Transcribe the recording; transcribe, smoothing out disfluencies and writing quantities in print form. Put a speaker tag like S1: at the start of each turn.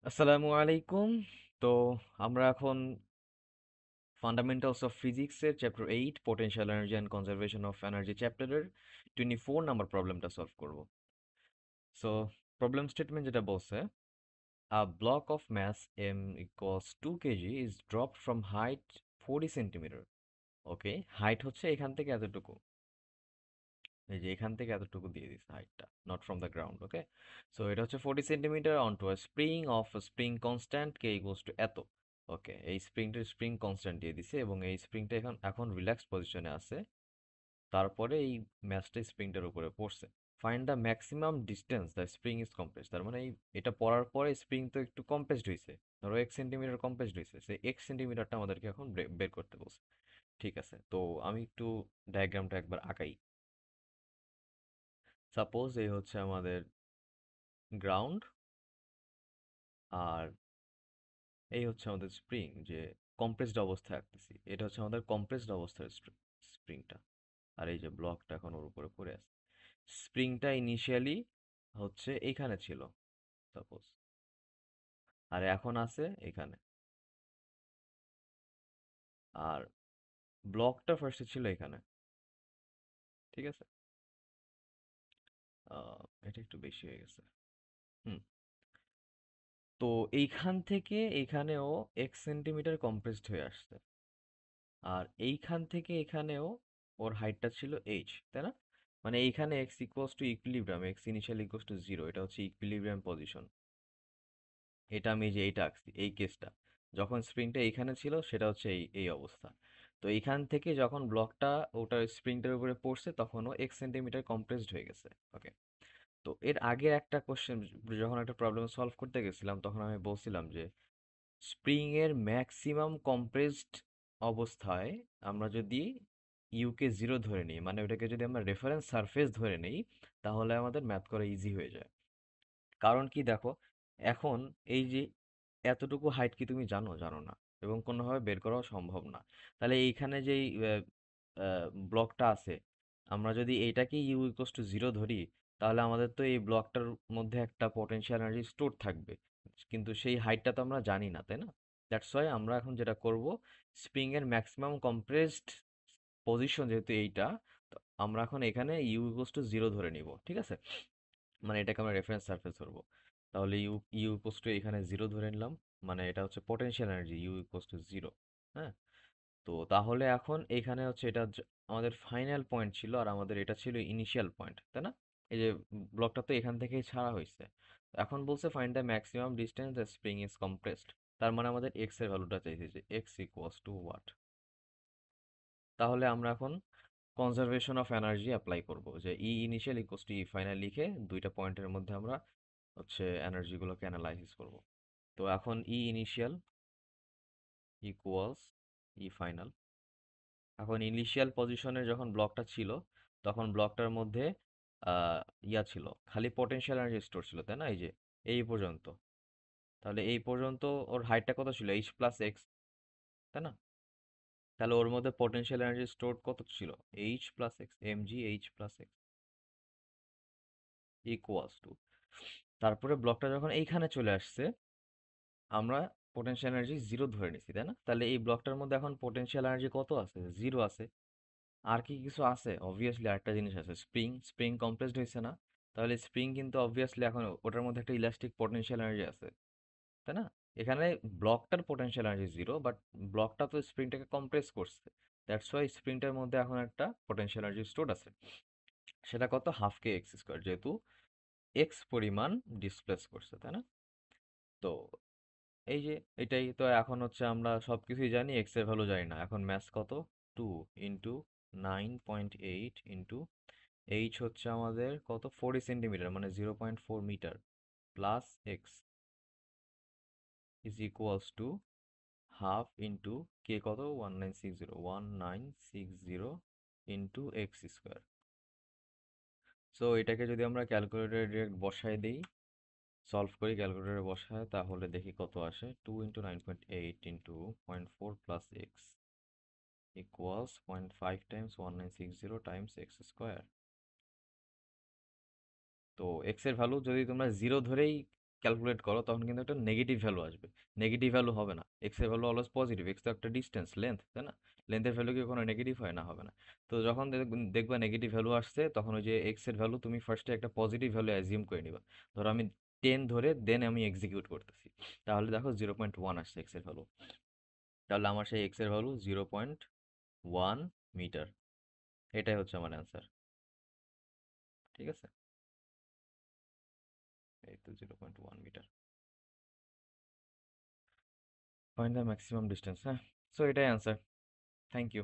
S1: আসসালামু আলাইকুম। তো আমরা এখন ফান্ডামেন্টালস অফ ফিজিক্সের chapter 8 potential energy and conservation of energy চ্যাপ্টারের 24 নাম্বার প্রবলেমটা সলভ করব। সো প্রবলেম স্টেটমেন্ট যেটা বলছে, a block of mass m equals 2 KG is dropped from height 40 centimetre. Okay, height হচ্ছে এখান থেকে এতটুকু, এই যে এখান থেকে এতটুকু দিয়ে দিচ্ছে হাইটটা, not from the ground. Okay, so এটা হচ্ছে 40 centimetre অনটু a spring of spring constant K equals to এত। ওকে, এই স্প্রিংটা স্প্রিং কনস্ট্যান্ট দিয়ে দিছে এবং এই স্প্রিংটা এখন এখন রিল্যাক্স পজিশনে আছে। তারপরে এই ম্যাচটা স্প্রিংটার উপরে পড়ছে। Find the maximum distance the spring is compressed. তার মানে এটা পড়ার পরে স্প্রিং তো একটু কম্প্রেসড হয়েছে, ধরো 1 সেন্টিমিটার কম্প্রেসড হয়েছে, সেই 1 সেন্টিমিটারটা আমাদেরকে এখন বের করতে বলছে। ঠিক আছে, তো আমি একটু ডায়াগ্রামটা একবার আঁকাই। সাপোজ এই হচ্ছে আমাদের গ্রাউন্ড, আর এই হচ্ছে আমাদের স্প্রিং, যে কম্প্রেসড অবস্থায় আঁকতেছি, এটা হচ্ছে আমাদের কম্প্রেসড অবস্থার স্প্রিংটা। আর এই যে ব্লকটা এখন ওর উপরে পড়ে আছে। স্প্রিংটা ইনিশিয়ালি হচ্ছে এইখানে ছিল সাপোজ, আর এখন আছে এখানে। আর ব্লকটা ফার্স্টে ছিল এখানে। ঠিক আছে, এটা একটু বেশি হয়ে গেছে। হুম, তো এইখান থেকে এখানেও 1 সেন্টিমিটার কম্প্রেসড হয়ে আসছে। আর এইখান থেকে এখানেও ওর হাইটটা ছিল এইচ, তাই না? মানে এইখানে x equals two equilibrium, x initial equals to zero, এটা হচ্ছে ইকুইলিব্রিয়াম পজিশন। এটা আমি যে এইটা আঁকছি এই কেসটা, যখন স্প্রিংটা এইখানে ছিল সেটা হচ্ছে এই এই অবস্থা। তো এইখান থেকে যখন ব্লকটা ওটার স্প্রিংটার উপরে পড়ছে তখন ও 1 সেন্টিমিটার কম্প্রেসড হয়ে গেছে। ওকে, তো এর আগে একটা কোশ্চেন, যখন একটা প্রবলেম সলভ করতে গেছিলাম তখন আমি বলছিলাম যে স্প্রিং এর ম্যাক্সিমাম কম্প্রেসড অবস্থায় আমরা যদি ইউকে জিরো ধরে নিই, মানে ওটাকে যদি আমরা রেফারেন্স সারফেস ধরে নিই, তাহলে আমাদের ম্যাথ করা ইজি হয়ে যায়। কারণ কি দেখো, এখন এই যে এতটুকু হাইট কি তুমি জানো? জানো না, এবং কোনোভাবে বের করাও সম্ভব না। তাহলে এইখানে যেই ব্লকটা আছে, আমরা যদি এইটাকে ইউ ইকুয়ালস টু জিরো ধরি, তাহলে আমাদের তো এই ব্লকটার মধ্যে একটা পটেনশিয়াল এনার্জি স্টোর থাকবে, কিন্তু সেই হাইটটা তো আমরা জানি না, তাই না? দ্যাটস ওয়াই আমরা এখন যেটা করব, স্প্রিং এর ম্যাক্সিমাম কম্প্রেসড পজিশন যেহেতু এইটা, তো আমরা এখন এখানে ইউ ইকুয়ালস টু জিরো ধরে নিব। ঠিক আছে, মানে এটাকে আমরা রেফারেন্স সারফেস ধরবো। তাহলে ইউ ইউ ইকুয়ালস টু এখানে জিরো ধরে নিলাম, মানে এটা হচ্ছে potential energy U equals to zero. হ্যাঁ, তো তাহলে এখন এখানে হচ্ছে এটা আমাদের ফাইনাল পয়েন্ট ছিল, আর আমাদের এটা ছিল ইনিশিয়াল পয়েন্ট, তাই না? এই যে ব্লকটা তো এখান থেকেই ছাড়া হয়েছে। এখন বলছে find the maximum distance the spring is compressed. তার মানে আমাদের এক্স এর ভ্যালুটা চাইছে, যে এক্স ইকুয়ালস টু হোয়াট। তাহলে আমরা এখন কনজারভেশন অফ এনার্জি অ্যাপ্লাই করব, যে E initial equals to E final লিখে দুইটা পয়েন্টের মধ্যে আমরা হচ্ছে এনার্জিগুলোকে অ্যানালাইসিস করব। তো এখন ই ইনিশিয়াল ইকুয়ালস ই ফাইনাল। এখন ইনিশিয়াল পজিশনে যখন ব্লকটা ছিল, তখন ব্লকটার মধ্যে আহ, ইয়া ছিল, খালি পটেনশিয়াল এনার্জি স্টোর ছিল, তাই না? এই যে এই পর্যন্ত, তাহলে এই পর্যন্ত ওর হাইটটা কত ছিল? এইচ প্লাস এক্স, তাই না? তাহলে ওর মধ্যে পটেনশিয়াল এনার্জি স্টোর কত ছিল? H plus X, M G H plus X equals to, তারপরে ব্লকটা যখন এইখানে চলে আসছে, আমরা পোটেনশিয়াল এনার্জি জিরো ধরে নিছি, তাই না? তাহলে এই ব্লকটার মধ্যে এখন পোটেনশিয়াল এনার্জি কত আছে? জিরো আছে। আর কি কিছু আছে? অবভিয়াসলি আরেকটা জিনিস আছে, স্প্রিং। স্প্রিং কমপ্রেসড হয়েছে না? তাহলে স্প্রিং কিন্তু অবভিয়াসলি এখন ওটার মধ্যে একটা ইলাস্টিক পটেনশিয়াল এনার্জি আছে, তাই না? এখানে ব্লকটার পটেনশিয়াল এনার্জি জিরো, বাট ব্লকটা তো স্প্রিংটাকে কম্প্রেস করছে। দ্যাটস ওয়াই স্প্রিংটার মধ্যে এখন একটা পটেনশিয়াল এনার্জি স্টোর আছে। সেটা কত? হাফ কে এক্স স্কোয়ার, যেহেতু এক্স পরিমাণ ডিসপ্লেস করছে, তাই না? তো এই যে এটাই তো, এখন হচ্ছে আমরা সব কিছুই জানি, এক্স এর ভ্যালু জানি না। এখন ম্যাথ কত? 2 × 9.8 ইন্টু এইচ হচ্ছে আমাদের কত? 40 সেন্টিমিটার, মানে 0.4 metre, plus X is equals to half into K কত? 1960 ইন্টু এক্স স্কোয়ার। সো এটাকে যদি আমরা ক্যালকুলেটরে ডিরেক্ট বসাই দিই, সলভ করি ক্যালকুলেটরে বসায়, তাহলে দেখি কত আসে। 2 × 9.8 into 0.4 plus X equals 0.5 Times 1960 Times x square. তো এক্স এর ভ্যালু যদি তোমরা জিরো ধরেই ক্যালকুলেট করো তখন কিন্তু একটা নেগেটিভ ভ্যালু আসবে। নেগেটিভ ভ্যালু হবে না, এক্স এর ভ্যালু অলওয়েজ পজিটিভ, এক্স তো একটা ডিস্টেন্স লেন্থ, তাই না? লেন্থের ভ্যালু কি কোনো নেগেটিভ হয়? না, হবে না। তো যখন দেখবা নেগেটিভ ভ্যালু আসছে, তখন ওই যে এক্স এর ভ্যালু তুমি ফার্স্টে একটা পজিটিভ ভ্যালু অ্যাজিউম করে নিবা। ধরো আমি 10 ধরে দেন আমি এক্সিকিউট করতেছি, তাহলে দেখো 0.1 আসছে এক্স এর ভ্যালু। তাহলে আমার সেই এক্স এর ভ্যালু 0.1 মিটার। এটাই হচ্ছে আমার অ্যান্সার। ঠিক আছে, এই তো 0.1 metre. Find the maximum distance, হ্যাঁ। সো এটাই অ্যান্সার। Thank you.